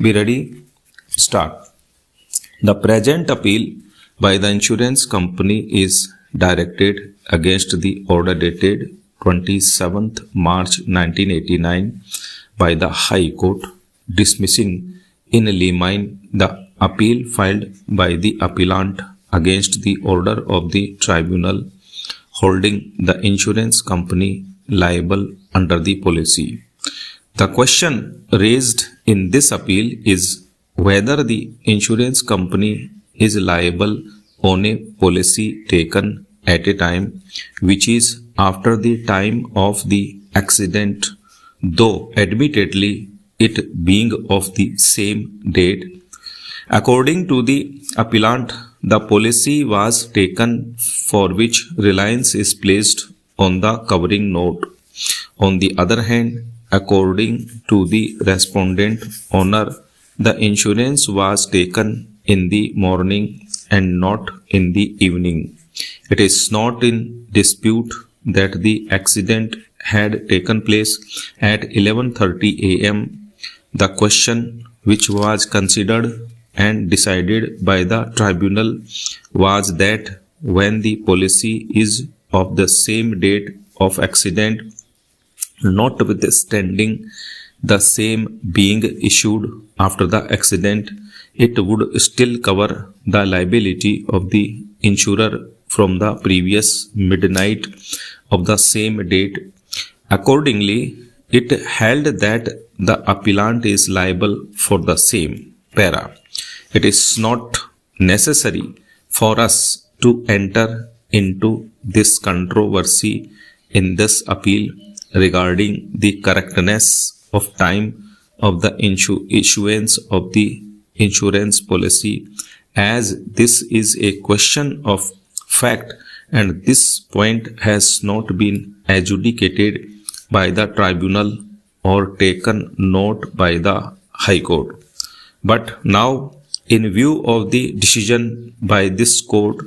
Be ready? Start. The present appeal by the insurance company is directed against the order dated 27th March 1989 by the High Court, dismissing in limine the appeal filed by the appellant against the order of the tribunal, holding the insurance company liable under the policy. The question raised in this appeal is whether the insurance company is liable on a policy taken at a time which is after the time of the accident, though admittedly it being of the same date. According to the appellant, the policy was taken for which reliance is placed on the covering note. On the other hand, according to the respondent owner, the insurance was taken in the morning and not in the evening. It is not in dispute that the accident had taken place at 11:30 a.m. The question which was considered and decided by the tribunal was that when the policy is of the same date of accident, notwithstanding the same being issued after the accident, it would still cover the liability of the insurer from the previous midnight of the same date. Accordingly, it held that the appellant is liable for the same. Para. It is not necessary for us to enter into this controversy in this appeal regarding the correctness of time of the issuance of the insurance policy, as this is a question of fact and this point has not been adjudicated by the tribunal or taken note by the High Court. But now, in view of the decision by this court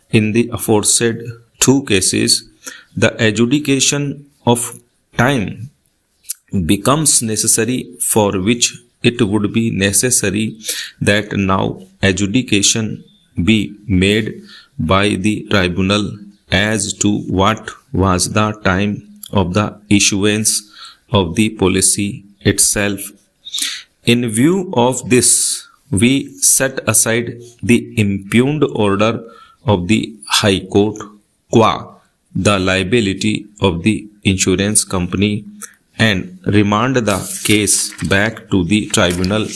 in the aforesaid two cases, the adjudication of time becomes necessary, for which it would be necessary that now adjudication be made by the tribunal as to what was the time of the issuance of the policy itself. In view of this, we set aside the impugned order of the High Court qua the liability of the insurance company and remand the case back to the tribunal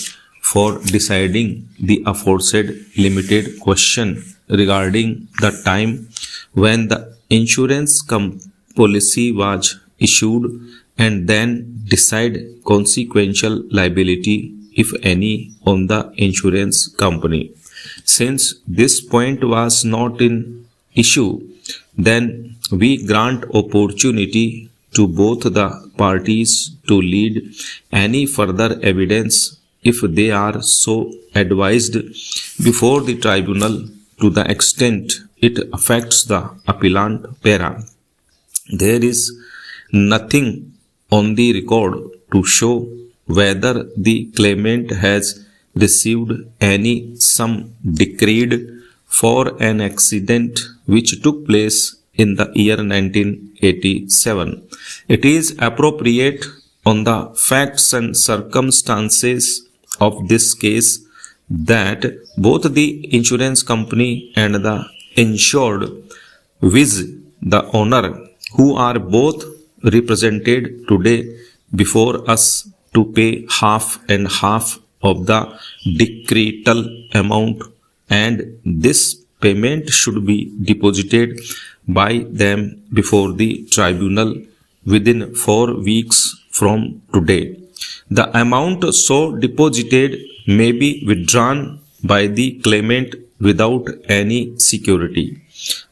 for deciding the aforesaid limited question regarding the time when the insurance policy was issued, and then decide consequential liability, if any, on the insurance company. Since this point was not in issue, then we grant opportunity to both the parties to lead any further evidence, if they are so advised, before the tribunal to the extent it affects the appellant. Para. There is nothing on the record to show whether the claimant has received any sum decreed for an accident which took place in the year 1987. It is appropriate on the facts and circumstances of this case that both the insurance company and the insured, viz. the owner, who are both represented today before us to pay half and half of the decretal amount, and this payment should be deposited by them before the tribunal within 4 weeks from today. The amount so deposited may be withdrawn by the claimant without any security.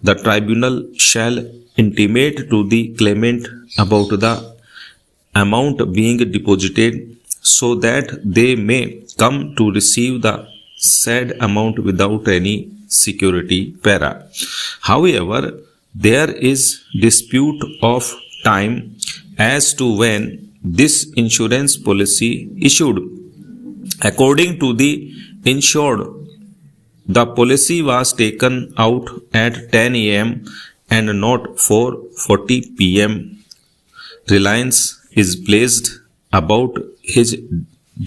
The tribunal shall intimate to the claimant about the amount being deposited, so that they may come to receive the said amount without any security. Para. However, there is dispute of time as to when this insurance policy issued. According to the insured, the policy was taken out at 10 a.m. and not 4:40 p.m. Reliance is pleased about his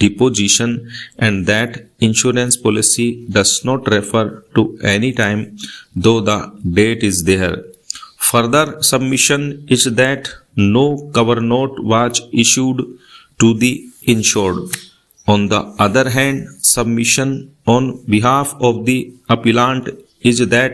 deposition and that insurance policy does not refer to any time, though the date is there. Further submission is that no cover note was issued to the insured. On the other hand, submission on behalf of the appellant is that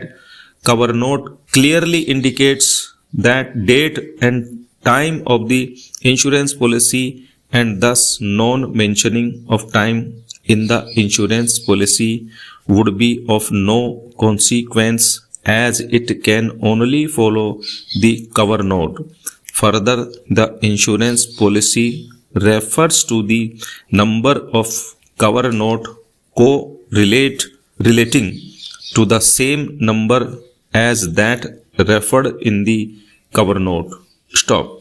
cover note clearly indicates that date and time of the insurance policy, and thus non-mentioning of time in the insurance policy would be of no consequence, as it can only follow the cover note. Further, the insurance policy refers to the number of cover note relating to the same number as that referred in the cover note. Stop.